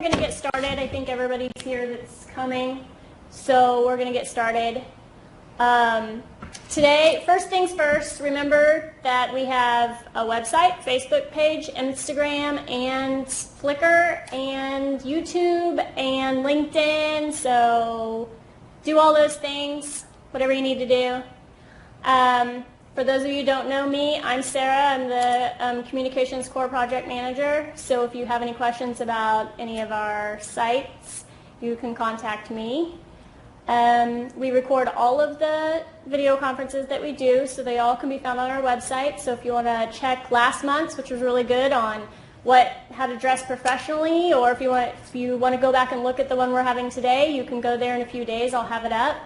We're going to get started. I think everybody's here that's coming, so we're going to get started. Today, first things first, remember that we have a website, Facebook page, Instagram, and Flickr, and YouTube, and LinkedIn, so do all those things, whatever you need to do. For those of you who don't know me, I'm Sarah. I'm the Communications Core Project Manager. So if you have any questions about any of our sites, you can contact me. We record all of the video conferences that we do, so they all can be found on our website. So if you want to check last month's, which was really good on how to dress professionally, or if you want to go back and look at the one we're having today, you can go there in a few days. I'll have it up.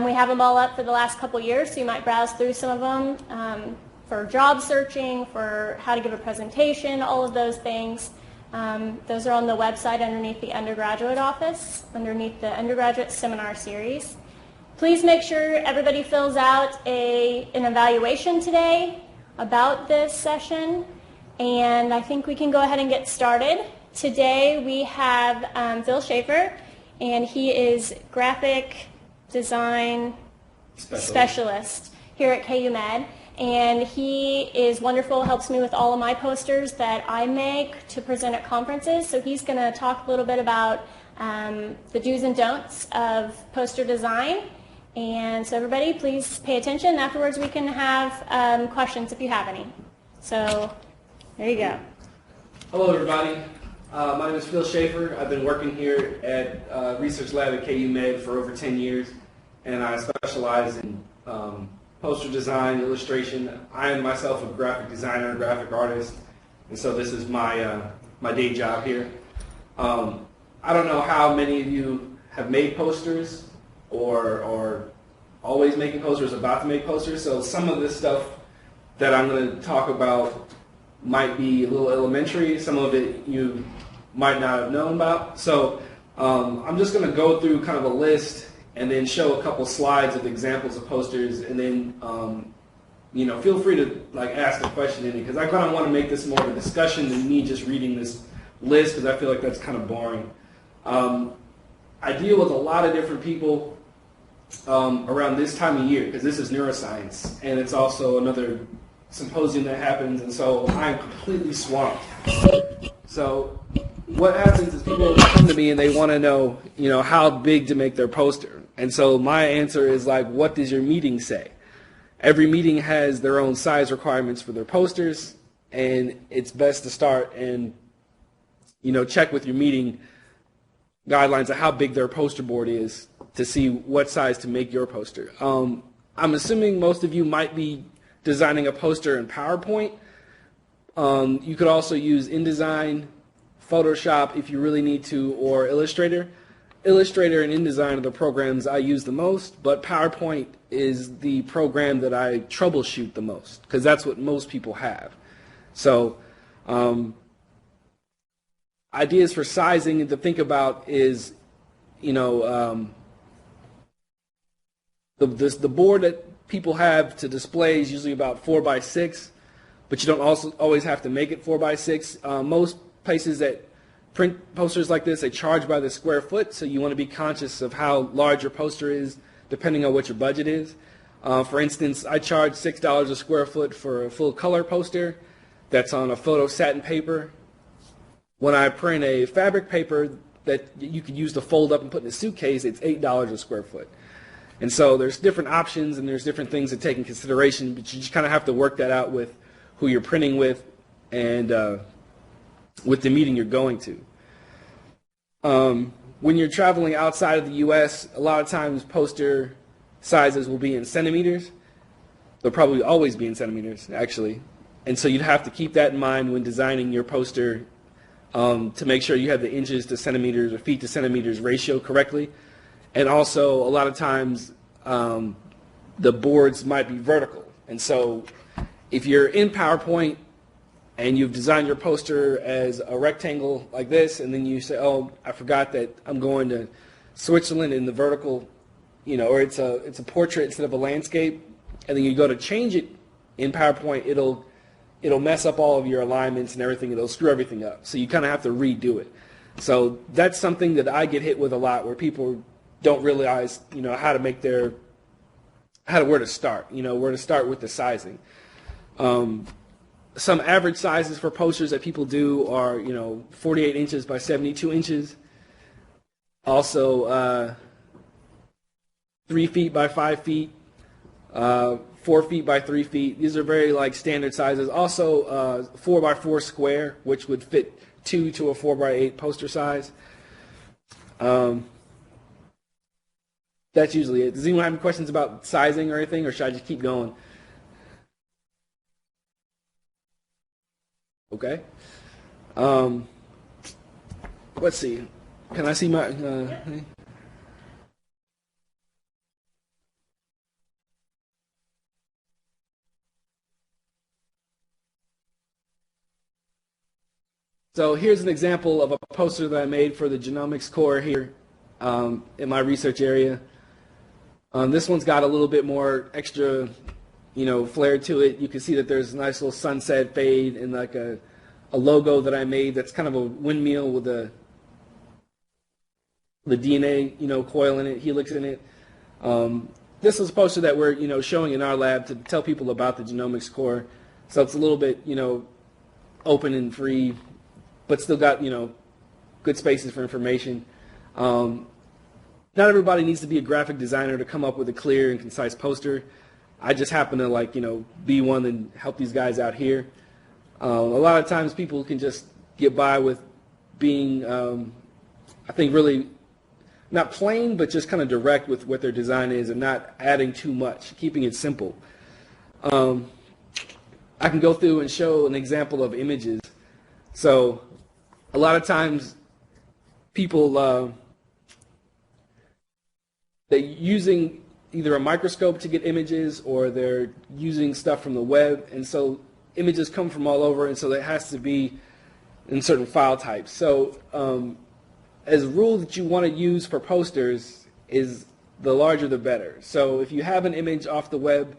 We have them all up for the last couple years, so you might browse through some of them for job searching, for how to give a presentation, all of those things. Those are on the website underneath the Undergraduate office, underneath the Undergraduate Seminar Series. Please make sure everybody fills out an evaluation today about this session, and I think we can go ahead and get started. Today we have Phil Schafer, and he is graphic design specialist here at KU-Med, and he is wonderful, helps me with all of my posters that I make to present at conferences. So he's going to talk a little bit about the do's and don'ts of poster design. And so everybody, please pay attention. Afterwards we can have questions if you have any. So there you go. Hello everybody. My name is Phil Schafer. I've been working here at Research Lab at KU-Med for over 10 years, and I specialize in poster design, illustration. I am myself a graphic designer, graphic artist, and so this is my day job here. I don't know how many of you have made posters or always making posters, about to make posters, so some of this stuff that I'm going to talk about might be a little elementary. Some of it you might not have known about. So I'm just going to go through kind of a list and then show a couple slides of examples of posters, and then feel free to ask a question in it, because I kind of want to make this more of a discussion than me just reading this list, because I feel like that's kind of boring. I deal with a lot of different people around this time of year, because this is neuroscience, and it's also another symposium that happens, and so I'm completely swamped. So what happens is people come to me and they want to know, how big to make their poster. And so my answer is what does your meeting say? Every meeting has their own size requirements for their posters, and it's best to start and, check with your meeting guidelines of how big their poster board is to see what size to make your poster. I'm assuming most of you might be designing a poster in PowerPoint. You could also use InDesign, Photoshop if you really need to, or Illustrator. Illustrator and InDesign are the programs I use the most, but PowerPoint is the program that I troubleshoot the most, because that's what most people have. So ideas for sizing to think about is, the board that people have to display is usually about 4x6, but you don't also always have to make it 4x6. Most places that print posters like this, they charge by the square foot, so you want to be conscious of how large your poster is depending on what your budget is. For instance, I charge $6 a square foot for a full color poster that's on a photo satin paper. When I print a fabric paper that you could use to fold up and put in a suitcase, it's $8 a square foot. And so there's different options and there's different things to take in consideration, but you just kind of have to work that out with who you're printing with and with the meeting you're going to. When you're traveling outside of the U.S., a lot of times poster sizes will be in centimeters. They'll probably always be in centimeters, actually. And so you'd have to keep that in mind when designing your poster to make sure you have the inches to centimeters or feet to centimeters ratio correctly. And also, a lot of times, the boards might be vertical. And so if you're in PowerPoint and you've designed your poster as a rectangle like this, and then you say, oh, I forgot that I'm going to Switzerland in the vertical, or it's a portrait instead of a landscape, and then you go to change it in PowerPoint, it'll mess up all of your alignments and everything. It'll screw everything up. So you kind of have to redo it. So that's something that I get hit with a lot, where people don't realize, how to make where to start, where to start with the sizing. Some average sizes for posters that people do are, 48 inches by 72 inches. Also, 3 feet by 5 feet, 4 feet by 3 feet. These are very standard sizes. Also, 4 by 4 square, which would fit 2 to a 4 by 8 poster size. That's usually it. Does anyone have any questions about sizing or anything, or should I just keep going? Okay. Let's see. Can I see my... So here's an example of a poster that I made for the genomics core here in my research area. This one's got a little bit more extra, flair to it. You can see that there's a nice little sunset fade and like a logo that I made that's kind of a windmill with the DNA, coil in it, helix in it. This is a poster that we're, showing in our lab to tell people about the genomics core. So it's a little bit, open and free, but still got, good spaces for information. Not everybody needs to be a graphic designer to come up with a clear and concise poster. I just happen to be one and help these guys out here. A lot of times people can just get by with being, I think, really not plain, but just kind of direct with what their design is and not adding too much, keeping it simple. I can go through and show an example of images. So a lot of times people, they're using either a microscope to get images or they're using stuff from the web, and so images come from all over, and so it has to be in certain file types. So as a rule that you want to use for posters is the larger the better. So if you have an image off the web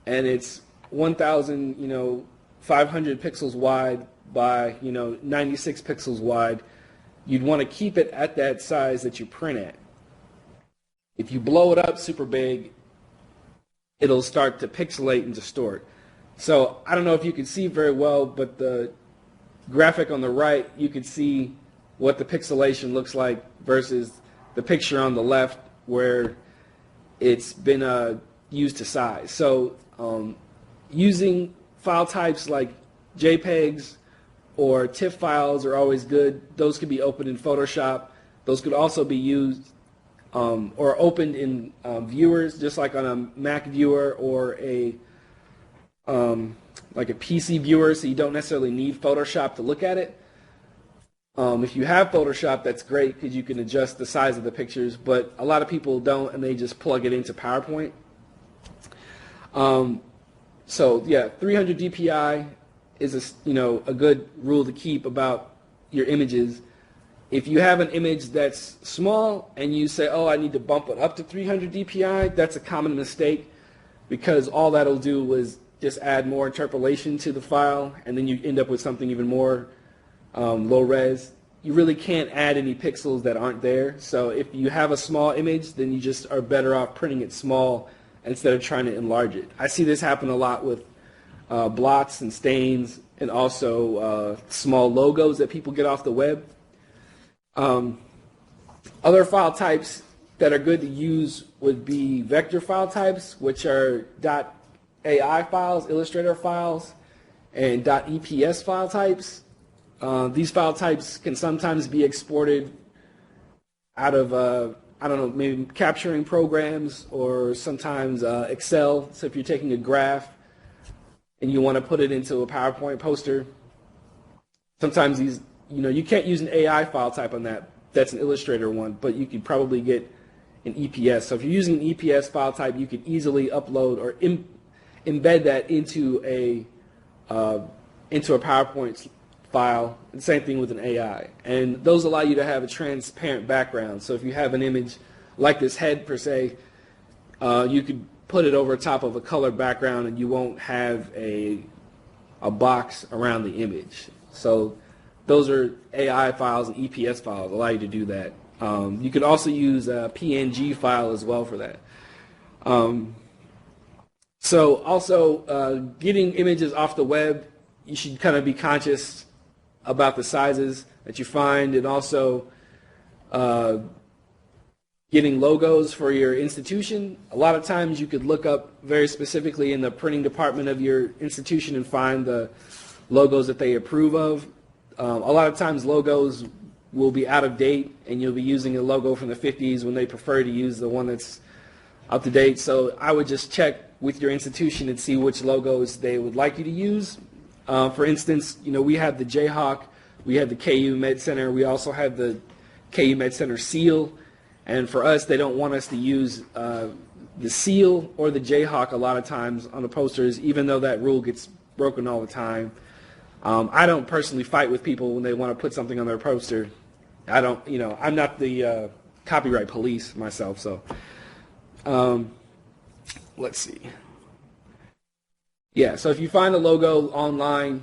and it's 1,500 pixels wide by 96 pixels wide, you'd want to keep it at that size that you print at. If you blow it up super big, it'll start to pixelate and distort. So I don't know if you can see very well, but the graphic on the right, you can see what the pixelation looks like versus the picture on the left where it's been used to size. So using file types like JPEGs or TIFF files are always good. Those could be opened in Photoshop. Those could also be used or opened in viewers, just like on a Mac viewer or like a PC viewer, so you don't necessarily need Photoshop to look at it. If you have Photoshop, that's great because you can adjust the size of the pictures, but a lot of people don't, and they just plug it into PowerPoint. So yeah, 300 DPI is a good rule to keep about your images. If you have an image that's small and you say, oh, I need to bump it up to 300 DPI, that's a common mistake because all that'll do is just add more interpolation to the file, and then you end up with something even more low res. You really can't add any pixels that aren't there. So if you have a small image, then you just are better off printing it small instead of trying to enlarge it. I see this happen a lot with blots and stains and also small logos that people get off the web. Other file types that are good to use would be vector file types, which are .ai files, Illustrator files, and .eps file types. These file types can sometimes be exported out of, I don't know, maybe capturing programs or sometimes Excel. So if you're taking a graph and you want to put it into a PowerPoint poster, sometimes these, you can't use an AI file type on that. That's an Illustrator one, but you could probably get an EPS. So if you're using an EPS file type, you could easily upload or embed that into a PowerPoint file. The same thing with an AI. And those allow you to have a transparent background. So if you have an image like this head per se, you could put it over top of a colored background and you won't have a box around the image. So those are AI files and EPS files allow you to do that. You could also use a PNG file as well for that. So also getting images off the web, you should kind of be conscious about the sizes that you find, and also getting logos for your institution. A lot of times you could look up very specifically in the printing department of your institution and find the logos that they approve of. A lot of times logos will be out of date, and you'll be using a logo from the 50s when they prefer to use the one that's up to date. So I would just check with your institution and see which logos they would like you to use. For instance, we have the Jayhawk, we have the KU Med Center, we also have the KU Med Center seal, and for us, they don't want us to use the seal or the Jayhawk a lot of times on the posters, even though that rule gets broken all the time. I don't personally fight with people when they want to put something on their poster. I'm not the copyright police myself, so let's see. Yeah, so if you find a logo online,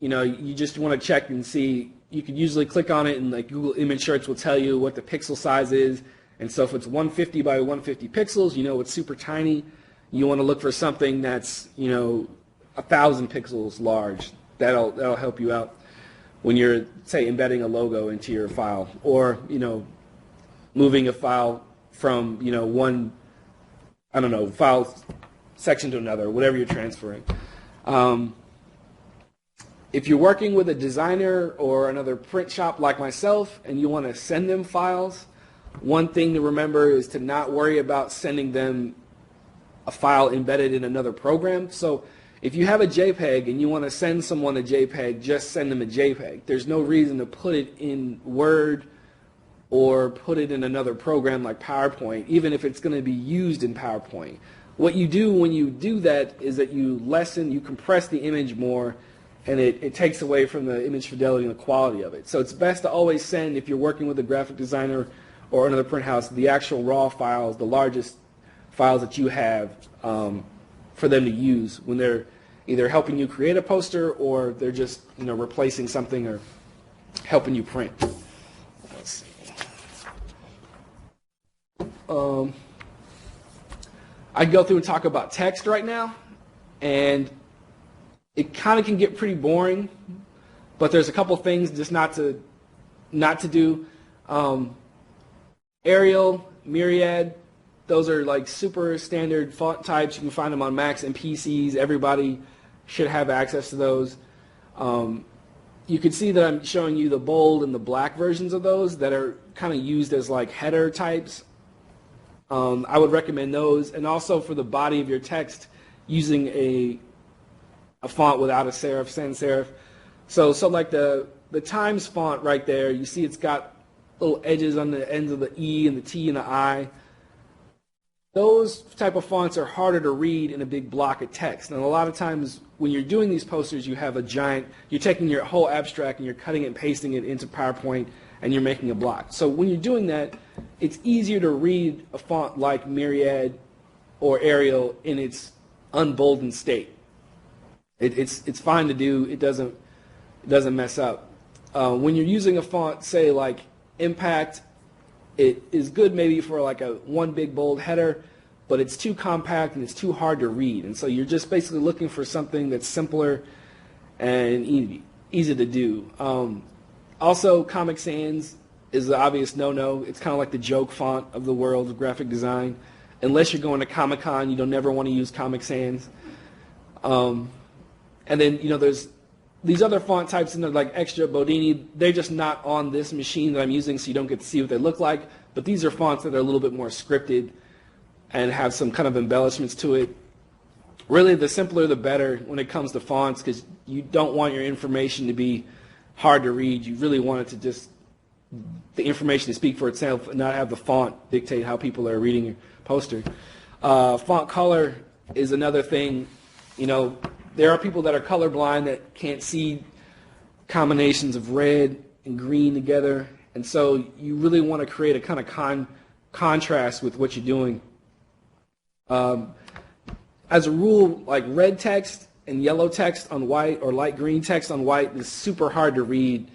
you just want to check and see. You could usually click on it, and like Google image search will tell you what the pixel size is. And so if it's 150 by 150 pixels, it's super tiny. You want to look for something that's 1,000 pixels large. That'll help you out when you're, say, embedding a logo into your file, or moving a file from one file section to another, whatever you're transferring. If you're working with a designer or another print shop like myself and you want to send them files, one thing to remember is to not worry about sending them a file embedded in another program. So if you have a JPEG and you want to send someone a JPEG, just send them a JPEG. There's no reason to put it in Word or put it in another program like PowerPoint, even if it's going to be used in PowerPoint. What you do when you do that is that you compress the image more, and it takes away from the image fidelity and the quality of it. So it's best to always send, if you're working with a graphic designer or another print house, the actual raw files, the largest files that you have for them to use when they're either helping you create a poster or they're just replacing something or helping you print. Let's see. I'd go through and talk about text right now, and it kind of can get pretty boring, but there's a couple things just not to do. Arial, Myriad, those are like super standard font types. You can find them on Macs and PCs. Everybody should have access to those. You can see that I'm showing you the bold and the black versions of those that are kind of used as like header types. I would recommend those, and also for the body of your text, using a font without a serif, sans serif. So like the Times font right there, you see it's got little edges on the ends of the E and the T and the I. Those type of fonts are harder to read in a big block of text. And a lot of times when you're doing these posters, you have you're taking your whole abstract and you're cutting it and pasting it into PowerPoint, and you're making a block. So when you're doing that, it's easier to read a font like Myriad or Arial in its unboldened state. It's fine to do. It doesn't mess up. When you're using a font, say like Impact, it is good maybe for like a one big bold header, but it's too compact and it's too hard to read. And so you're just basically looking for something that's simpler and easy to do. Also, Comic Sans is the obvious no-no. It's kind of like the joke font of the world of graphic design. Unless you're going to Comic-Con, you don't never want to use Comic Sans. And then, there's these other font types in there like Extra, Bodini. They're just not on this machine that I'm using, so you don't get to see what they look like. But these are fonts that are a little bit more scripted and have some kind of embellishments to it. Really, the simpler the better when it comes to fonts, because you don't want your information to be hard to read. You really want it to just, the information to speak for itself and not have the font dictate how people are reading your poster. Font color is another thing. There are people that are colorblind that can't see combinations of red and green together, and so you really want to create a kind of contrast with what you're doing. As a rule, like red text and yellow text on white or light green text on white is super hard to read,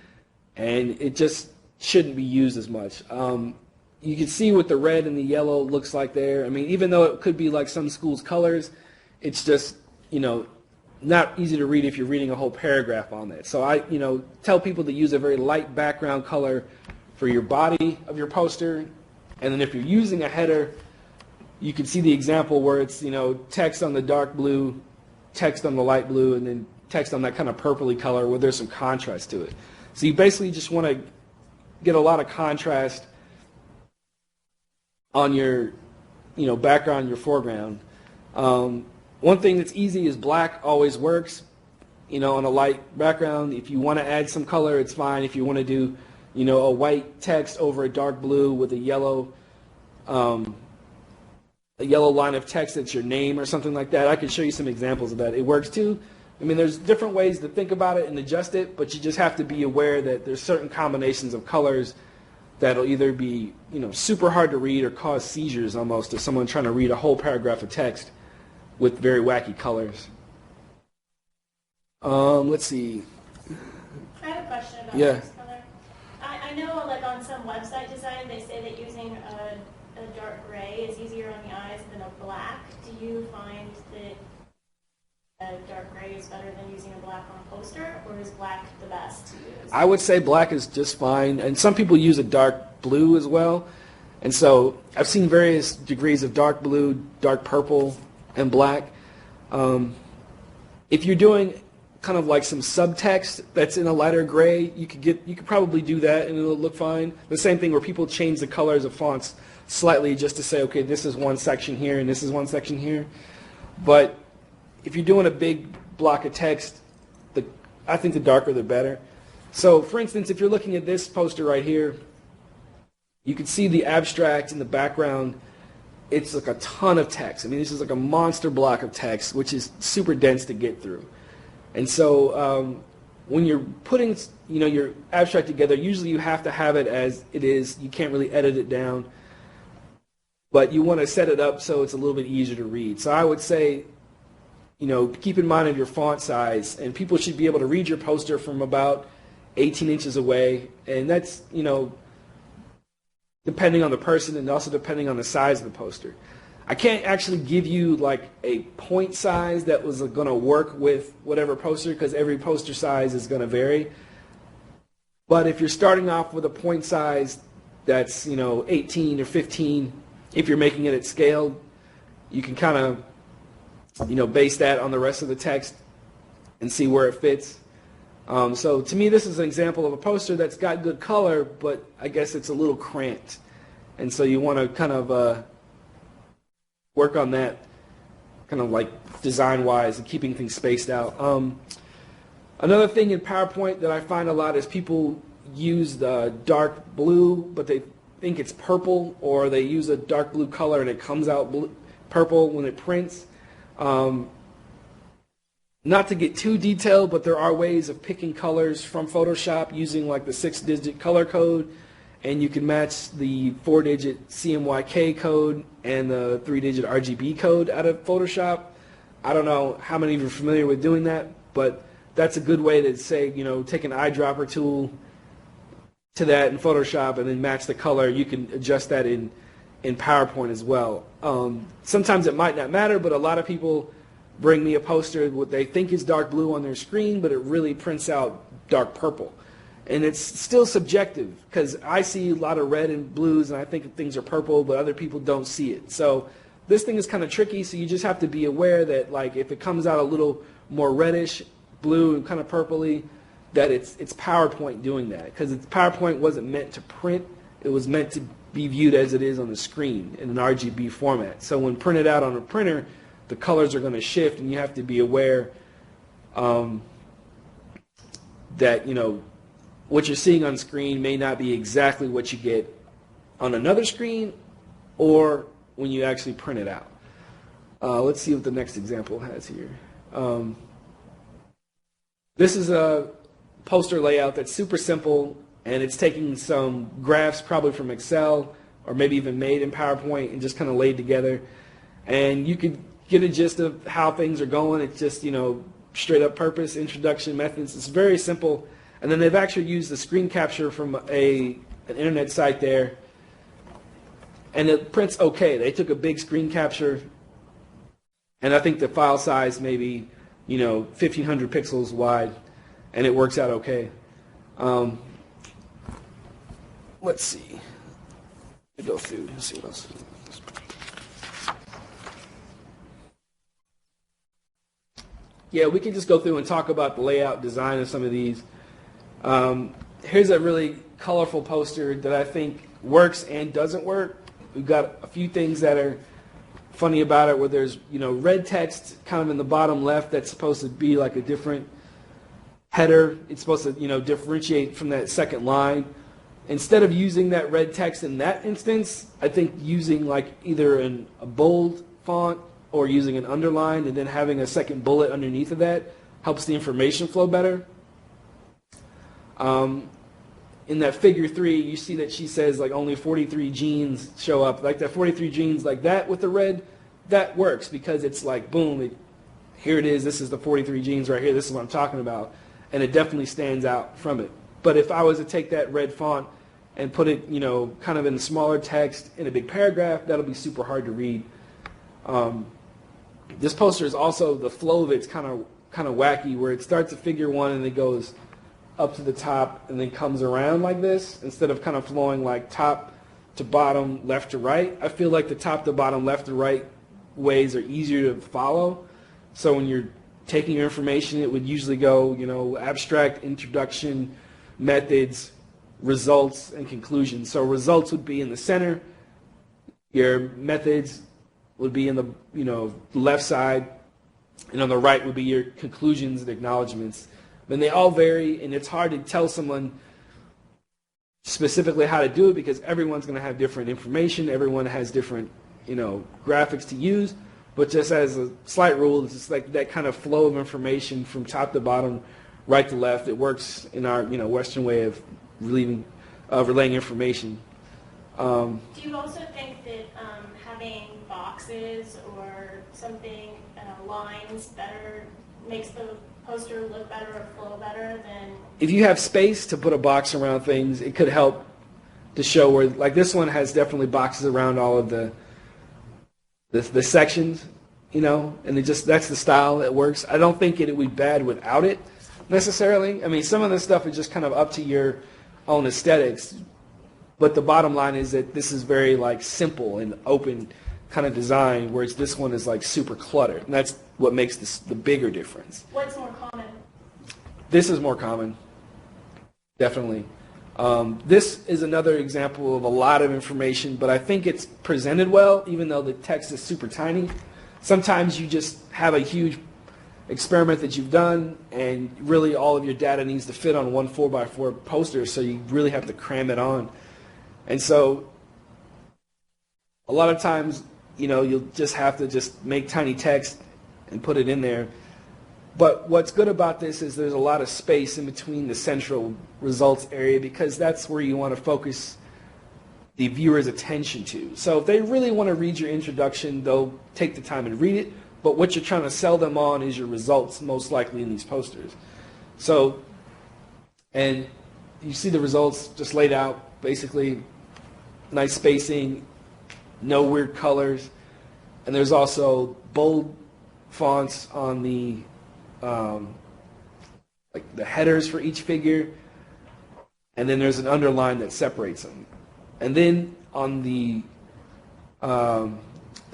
and it just shouldn't be used as much. You can see what the red and the yellow looks like there. I mean, even though it could be like some schools' colors, it's just, not easy to read if you're reading a whole paragraph on that. So I, tell people to use a very light background color for your body of your poster. And then if you're using a header, you can see the example where it's, text on the dark blue, text on the light blue, and then text on that kind of purpley color where there's some contrast to it. So you basically just want to get a lot of contrast on your, background, your foreground. One thing that's easy is black always works, on a light background. If you want to add some color, it's fine. If you want to do, a white text over a dark blue with a yellow line of text that's your name or something like that, I can show you some examples of that. It works too. I mean, there's different ways to think about it and adjust it, but you just have to be aware that there's certain combinations of colors that'll either be, super hard to read or cause seizures almost to someone trying to read a whole paragraph of text with very wacky colors. Let's see. I have a question about Yeah. text color. I know, like on some website design, they say that using a dark gray is easier on the eyes than a black. Do you find that a dark gray is better than using a black on a poster, or is black the best to use? I would say black is just fine, and some people use a dark blue as well. And so I've seen various degrees of dark blue, dark purple, and black. If you're doing kind of like some subtext that's in a lighter gray, you could probably do that and it'll look fine. The same thing where people change the colors of fonts slightly just to say, okay, this is one section here and this is one section here. But if you're doing a big block of text, I think the darker the better. So for instance, if you're looking at this poster right here, you can see the abstract in the background. It's like a ton of text. I mean, this is like a monster block of text, which is super dense to get through. And so when you're putting, your abstract together, usually you have to have it as it is. You can't really edit it down. But you want to set it up so it's a little bit easier to read. So I would say, keep in mind of your font size, and people should be able to read your poster from about 18 inches away. And that's, depending on the person and also depending on the size of the poster. I can't actually give you like a point size that was going to work with whatever poster, because every poster size is going to vary. But if you're starting off with a point size that's 18 or 15, if you're making it at scale, you can kind of base that on the rest of the text and see where it fits. So to me, this is an example of a poster that's got good color, but I guess it's a little cramped. And so you want to kind of work on that, kind of like design-wise and keeping things spaced out. Another thing in PowerPoint that I find a lot is people use the dark blue, but they think it's purple, or they use a dark blue color and it comes out purple when it prints. Not to get too detailed, but there are ways of picking colors from Photoshop using like the 6-digit color code, and you can match the 4-digit CMYK code and the 3-digit RGB code out of Photoshop. I don't know how many of you are familiar with doing that, but that's a good way to say, take an eyedropper tool to that in Photoshop and then match the color. You can adjust that in PowerPoint as well. Sometimes it might not matter, but a lot of people bring me a poster what they think is dark blue on their screen, but it really prints out dark purple. And it's still subjective, because I see a lot of red and blues and I think things are purple, but other people don't see it. So this thing is kind of tricky, so you just have to be aware that like if it comes out a little more reddish, blue, and kind of purpley, that it's PowerPoint doing that, because PowerPoint wasn't meant to print. It was meant to be viewed as it is on the screen in an RGB format. So when printed out on a printer, the colors are going to shift, and you have to be aware that what you're seeing on screen may not be exactly what you get on another screen or when you actually print it out. Let's see what the next example has here. This is a poster layout that's super simple, and it's taking some graphs probably from Excel or maybe even made in PowerPoint and just kind of laid together. And you could get a gist of how things are going. It's just, straight up purpose, introduction, methods. It's very simple. And then they've actually used the screen capture from an internet site there, and it prints okay. They took a big screen capture, and I think the file size maybe 1,500 pixels wide, and it works out okay. Let's see. Let me go through and see what else. Yeah, we can just go through and talk about the layout, design of some of these. Here's a really colorful poster that I think works and doesn't work. We've got a few things that are funny about it, where there's red text kind of in the bottom left that's supposed to be like a different header. It's supposed to differentiate from that second line. Instead of using that red text in that instance, I think using like either a bold font or using an underline and then having a second bullet underneath of that helps the information flow better. In that figure 3, you see that she says like only 43 genes show up. Like that 43 genes like that with the red, that works because it's like, boom, here it is. This is the 43 genes right here. This is what I'm talking about. And it definitely stands out from it. But if I was to take that red font and put it, kind of in smaller text in a big paragraph, that'll be super hard to read. This poster is also, the flow of it's kind of wacky, where it starts at figure 1 and it goes up to the top and then comes around like this instead of kind of flowing like top to bottom, left to right. I feel like the top to bottom, left to right ways are easier to follow. So when you're taking your information, it would usually go, abstract, introduction, methods, results, and conclusions. So results would be in the center. Your methods would be in the left side, and on the right would be your conclusions and acknowledgments. And they all vary, and it's hard to tell someone specifically how to do it because everyone's going to have different information. Everyone has different, graphics to use. But just as a slight rule, it's just like that kind of flow of information from top to bottom, right to left. It works in our, Western way of relaying information. Do you also think that having boxes or something, lines better, makes the poster look better or flow better than? If you have space to put a box around things, it could help to show where, like this one has definitely boxes around all of the sections, and that's the style that works. I don't think it would be bad without it necessarily. I mean, some of the stuff is just kind of up to your own aesthetics, but the bottom line is that this is very like simple and open kind of design, whereas this one is like super cluttered, and that's what makes this the bigger difference. What's more common? This is more common, definitely. This is another example of a lot of information, but I think it's presented well, even though the text is super tiny. Sometimes you just have a huge experiment that you've done, and really all of your data needs to fit on one 4x4 poster, so you really have to cram it on. And so a lot of times, you'll just have to just make tiny text and put it in there. But what's good about this is there's a lot of space in between the central results area because that's where you want to focus the viewer's attention to. So if they really want to read your introduction, they'll take the time and read it. But what you're trying to sell them on is your results, most likely in these posters. So, and you see the results just laid out, basically nice spacing, no weird colors, and there's also bold fonts on the like the headers for each figure, and then there's an underline that separates them. And then on the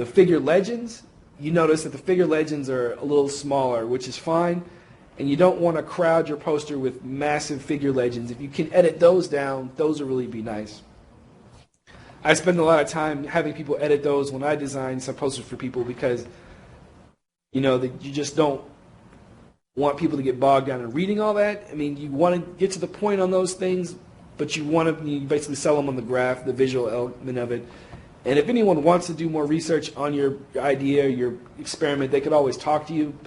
figure legends, you notice that the figure legends are a little smaller, which is fine, and you don't want to crowd your poster with massive figure legends. If you can edit those down, those will really be nice. I spend a lot of time having people edit those when I design some posters for people because that you just don't want people to get bogged down in reading all that. I mean, you want to get to the point on those things, but you basically sell them on the graph, the visual element of it. And if anyone wants to do more research on your idea, your experiment, they could always talk to you.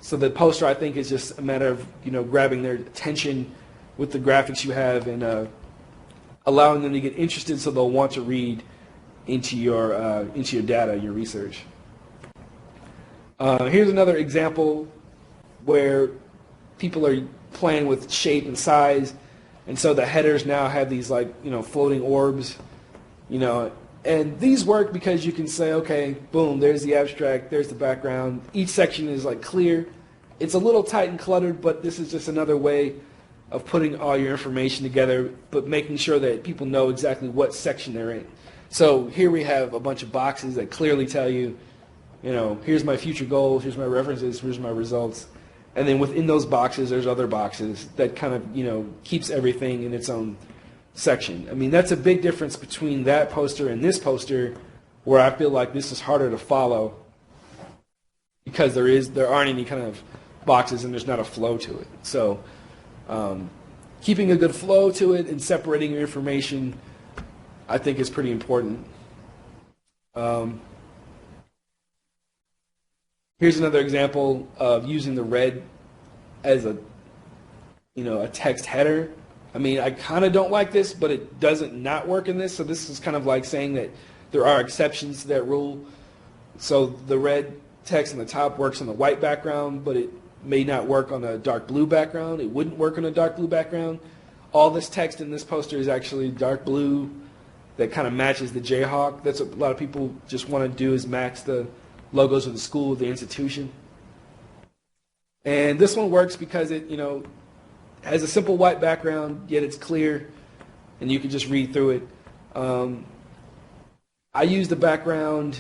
So the poster, I think, is just a matter of grabbing their attention with the graphics you have and allowing them to get interested, so they'll want to read into your data, your research. Here's another example where people are playing with shape and size, and so the headers now have these like, floating orbs, and these work because you can say, okay, boom, there's the abstract, there's the background. Each section is like clear. It's a little tight and cluttered, but this is just another way of putting all your information together, but making sure that people know exactly what section they're in. So here we have a bunch of boxes that clearly tell you, here's my future goals, here's my references, here's my results. And then within those boxes, there's other boxes that kind of, keeps everything in its own section. I mean, that's a big difference between that poster and this poster, where I feel like this is harder to follow because there aren't any kind of boxes and there's not a flow to it. So keeping a good flow to it and separating your information, I think, is pretty important. Here's another example of using the red as a text header. I mean, I kind of don't like this, but it doesn't not work in this. So this is kind of like saying that there are exceptions to that rule. So the red text on the top works on the white background, but it may not work on a dark blue background. It wouldn't work on a dark blue background. All this text in this poster is actually dark blue that kind of matches the Jayhawk. That's what a lot of people just want to do, is match the logos of the school, the institution. And this one works because it, has a simple white background, yet it's clear, and you can just read through it. I use the background,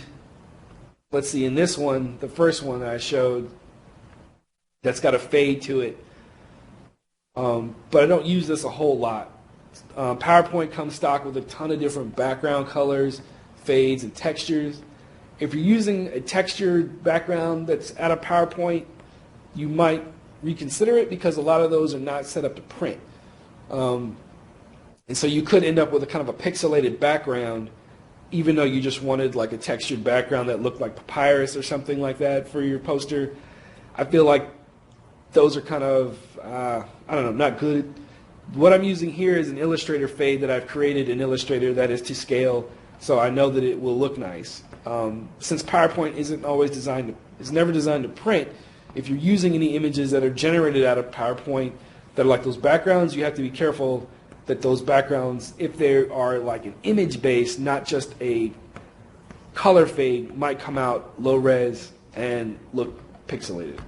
let's see, in this one, the first one that I showed, that's got a fade to it. But I don't use this a whole lot. PowerPoint comes stock with a ton of different background colors, fades, and textures. If you're using a textured background that's out of PowerPoint, you might reconsider it because a lot of those are not set up to print. And so you could end up with a kind of a pixelated background, even though you just wanted like a textured background that looked like papyrus or something like that for your poster. I feel like those are kind of, not good. What I'm using here is an Illustrator fade that I've created in Illustrator that is to scale, so I know that it will look nice. Since PowerPoint is never designed to print, if you're using any images that are generated out of PowerPoint that are like those backgrounds, you have to be careful that those backgrounds, if they are like an image base, not just a color fade, might come out low res and look pixelated.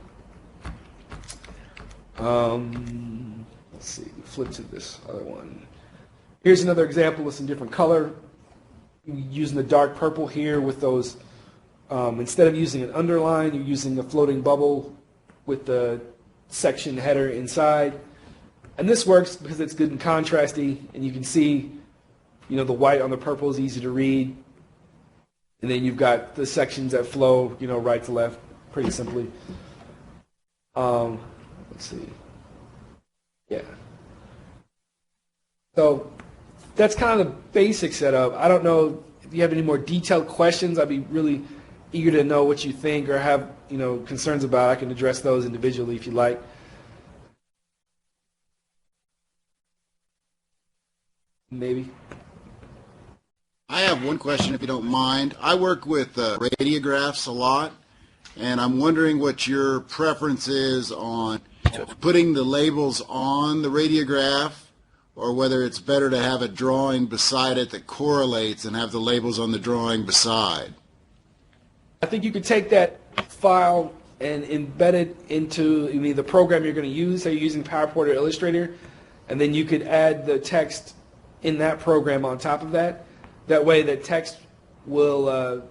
Let's see, flip to this other one. Here's another example with some different color. Using the dark purple here with those, instead of using an underline, you're using a floating bubble with the section header inside. And this works because it's good and contrasty, and you can see, the white on the purple is easy to read. And then you've got the sections that flow, right to left, pretty simply. Let's see. Yeah. So that's kind of the basic setup. I don't know if you have any more detailed questions. I'd be really eager to know what you think or have, concerns about. I can address those individually if you like. Maybe. I have one question, if you don't mind. I work with radiographs a lot, and I'm wondering what your preference is on putting the labels on the radiograph, or whether it's better to have a drawing beside it that correlates and have the labels on the drawing beside. I think you could take that file and embed it into the program you're going to use. Say you're using PowerPoint or Illustrator, and then you could add the text in that program on top of that. That way the text will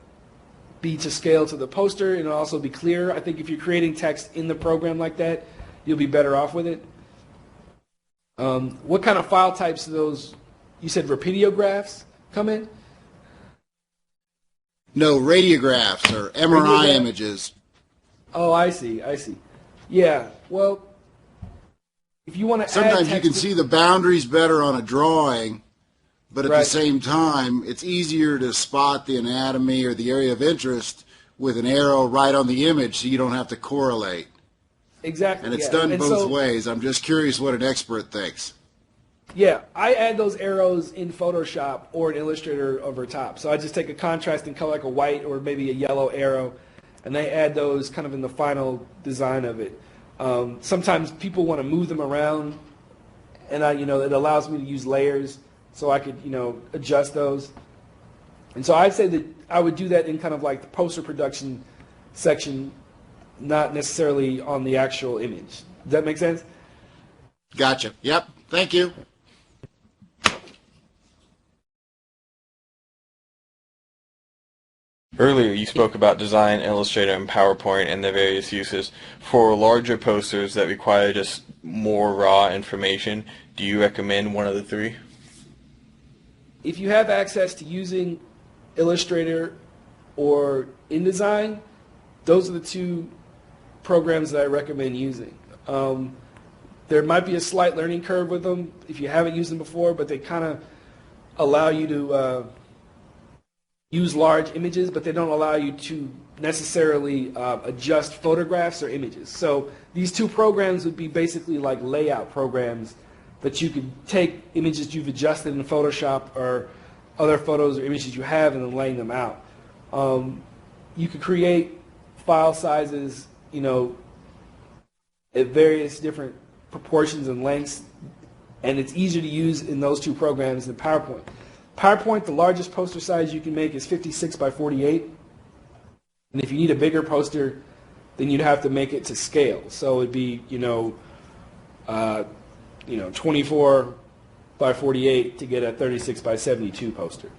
be to scale to the poster, and it'll also be clear. I think if you're creating text in the program like that, you'll be better off with it. What kind of file types do those, you said rapidiographs come in? No, radiographs or MRI images. Oh, I see. Yeah, well, if you want to sometimes you can see the boundaries better on a drawing, but at the same time, it's easier to spot the anatomy or the area of interest with an arrow right on the image so you don't have to correlate. Exactly. And it's done both ways. I'm just curious what an expert thinks. Yeah, I add those arrows in Photoshop or in Illustrator over top. So I just take a contrasting color like a white or maybe a yellow arrow, and I add those kind of in the final design of it. Sometimes people want to move them around, and it allows me to use layers so I could, adjust those. And so I'd say that I would do that in kind of like the poster production section, not necessarily on the actual image. Does that make sense? Gotcha. Yep. Thank you. Earlier, you spoke about Design, Illustrator, and PowerPoint and their various uses. For larger posters that require just more raw information, do you recommend one of the three? If you have access to using Illustrator or InDesign, those are the two programs that I recommend using. There might be a slight learning curve with them if you haven't used them before, but they kind of allow you to use large images, but they don't allow you to necessarily adjust photographs or images. So these two programs would be basically like layout programs that you could take images you've adjusted in Photoshop or other photos or images you have and then laying them out. You could create file sizes, at various different proportions and lengths, and it's easier to use in those two programs than PowerPoint. PowerPoint, the largest poster size you can make is 56 by 48, and if you need a bigger poster, then you'd have to make it to scale. So it'd be 24 by 48 to get a 36 by 72 poster.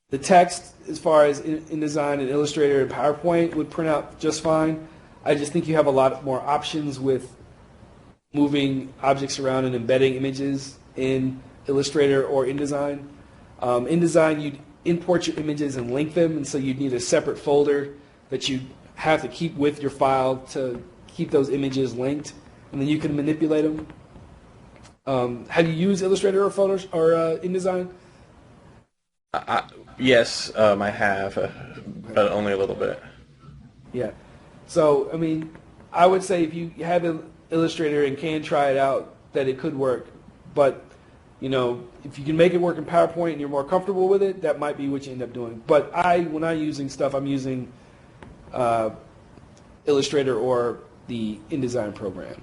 The text, as far as InDesign and Illustrator and PowerPoint, would print out just fine. I just think you have a lot more options with moving objects around and embedding images in Illustrator or InDesign. InDesign, you'd import your images and link them, and so you'd need a separate folder that you have to keep with your file to keep those images linked, and then you can manipulate them. Have you used Illustrator or Photos or InDesign? Yes, I have, but only a little bit. Yeah. So, I would say if you have an Illustrator and can try it out, that it could work. But, if you can make it work in PowerPoint and you're more comfortable with it, that might be what you end up doing. But when I'm using stuff, I'm using Illustrator or the InDesign program.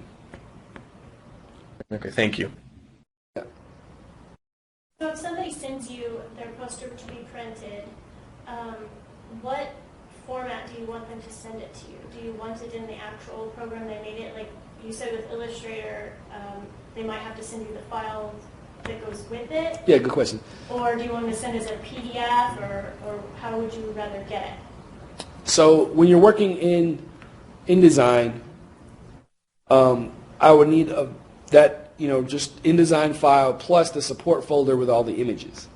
Okay, thank you. Yeah. So if somebody sends you their poster to be printed, what format do you want them to send it to you? Do you want it in the actual program they made it? Like you said with Illustrator, they might have to send you the file that goes with it? Yeah, good question. Or do you want them to send it as a PDF, or how would you rather get it? So when you're working in InDesign, I would need just InDesign file plus the support folder with all the images.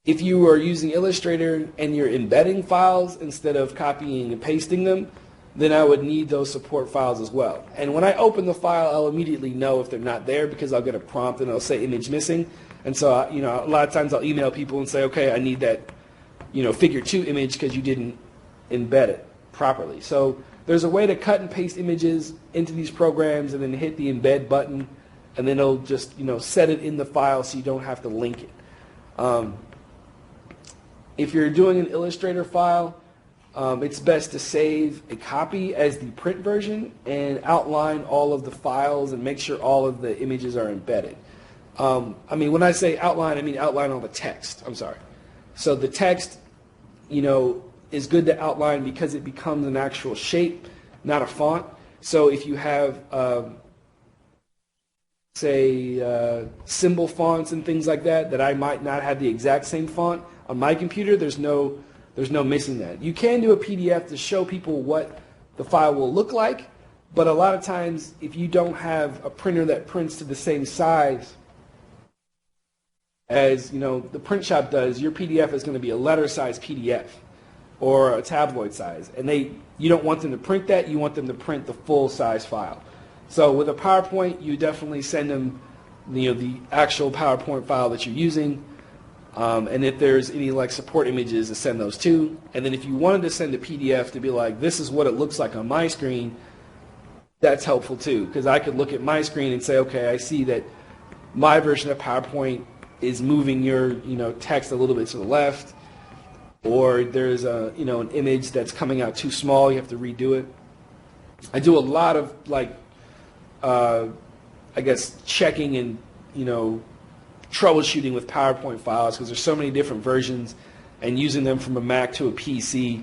If you are using Illustrator and you're embedding files instead of copying and pasting them, then I would need those support files as well. And when I open the file, I'll immediately know if they're not there because I'll get a prompt and it'll say image missing. And so, a lot of times I'll email people and say, okay, I need that, figure 2 image because you didn't embed it properly. So there's a way to cut and paste images into these programs and then hit the embed button, and then it'll just, set it in the file so you don't have to link it. If you're doing an Illustrator file, it's best to save a copy as the print version and outline all of the files and make sure all of the images are embedded. When I say outline, I mean outline all the text. I'm sorry. So the text, is good to outline because it becomes an actual shape, not a font. So if you have, symbol fonts and things like that I might not have the exact same font on my computer, there's no missing that. You can do a PDF to show people what the file will look like, but a lot of times if you don't have a printer that prints to the same size as the print shop does, your PDF is going to be a letter size PDF or a tabloid size, and you don't want them to print that, you want them to print the full size file. So with a PowerPoint, you definitely send them the actual PowerPoint file that you're using, and if there's any support images, to send those too. And then if you wanted to send a PDF to be like, this is what it looks like on my screen, that's helpful too, because I could look at my screen and say, okay, I see that my version of PowerPoint is moving your text a little bit to the left. or there's a, an image that's coming out too small, you have to redo it. I do a lot of I guess checking and troubleshooting with PowerPoint files, because there's so many different versions, and using them from a Mac to a PC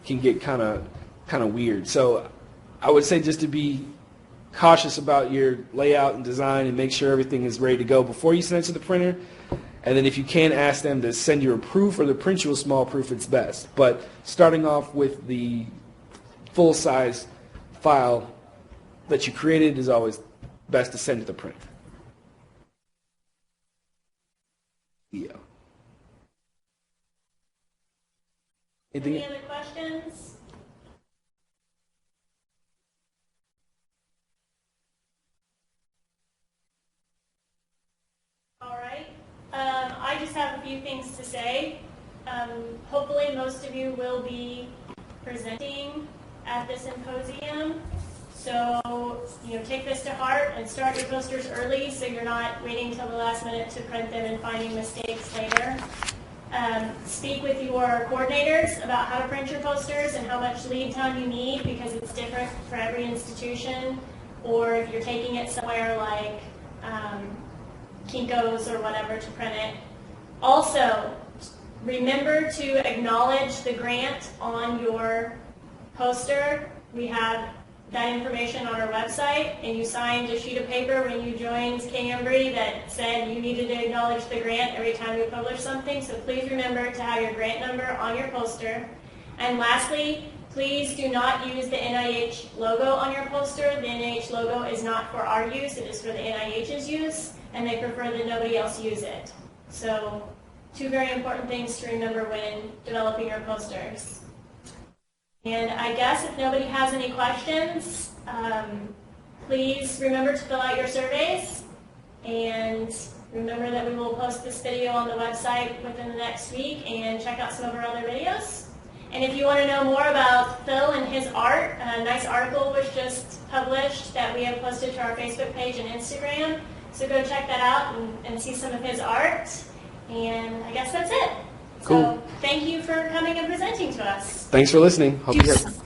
can get kind of weird. So I would say just to be cautious about your layout and design and make sure everything is ready to go before you send it to the printer. And then if you can, ask them to send you a proof or to print you a small proof, it's best. But starting off with the full-size file that you created is always best to send to the printer. Yeah. Any other questions? All right. I just have a few things to say. Hopefully most of you will be presenting at the symposium. So, take this to heart and start your posters early so you're not waiting till the last minute to print them and finding mistakes later. Speak with your coordinators about how to print your posters and how much lead time you need, because it's different for every institution, or if you're taking it somewhere like Kinko's or whatever to print it. Also, remember to acknowledge the grant on your poster. We have that information on our website, and you signed a sheet of paper when you joined K-INBRE that said you needed to acknowledge the grant every time you publish something, so please remember to have your grant number on your poster. And lastly, please do not use the NIH logo on your poster. The NIH logo is not for our use, it is for the NIH's use, and they prefer that nobody else use it. So, two very important things to remember when developing your posters. And I guess if nobody has any questions, please remember to fill out your surveys, and remember that we will post this video on the website within the next week, and check out some of our other videos. And if you want to know more about Phil and his art, a nice article was just published that we have posted to our Facebook page and Instagram, so go check that out and see some of his art. And I guess that's it. Cool. So thank you for coming and presenting to us. Thanks for listening. Hope you have